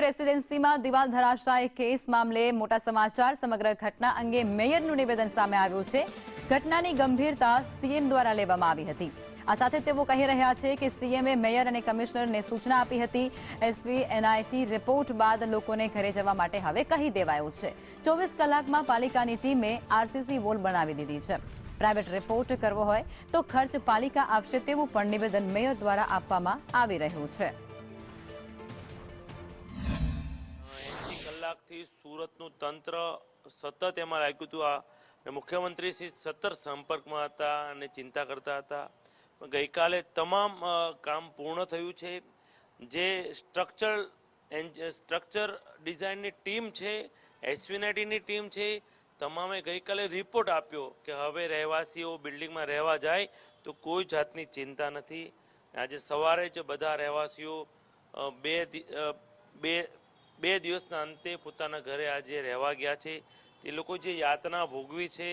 રેસિડેન્સીમાં દિવાલ ધરાશાય કેસ મામલે મોટા સમાચાર। સમગ્ર ઘટના અંગે મેયરનું નિવેદન સામે આવ્યું છે। ઘટનાની ગંભીરતા સીએમ દ્વારા લેવામાં આવી હતી। આ સાથે તેઓ કહી રહ્યા છે કે સીએમએ મેયર અને કમિશનરને સૂચના આપી હતી। એસપી એનઆઈટી રિપોર્ટ બાદ લોકોને ઘરે જવા માટે હવે કહી દેવાયું છે। 24 કલાકમાં પાલિકાની ટીમે આરસીસી વોલ બનાવી દીધી છે। પ્રાઇવેટ રિપોર્ટ કરવો હોય તો ખર્ચ પાલિકા આપશે તેવું પણ નિવેદન મેયર દ્વારા આપવામાં આવી રહ્યું છે। કલાકથી સુરતનું તંત્ર સતત એમાં લાગ્યું હતું અને મુખ્યમંત્રી શ્રી સતત સંપર્કમાં હતા અને ચિંતા કરતા હતા। ગઈકાલે તમામ કામ પૂર્ણ થયું છે। જે સ્ટ્રક્ચર ડિઝાઇનની ટીમ છે, એસવીએનઆઈટીની ટીમ છે, તમામે ગઈકાલે રિપોર્ટ આપ્યો કે હવે રહેવાસીઓ બિલ્ડિંગમાં રહેવા જાય તો કોઈ જાતની ચિંતા નથી। આજે સવારે જ બધા રહેવાસીઓ બે દિવસના અંતે પોતાના ઘરે આજે રહેવા ગયા છે। તે લોકો જે યાતના ભોગવી છે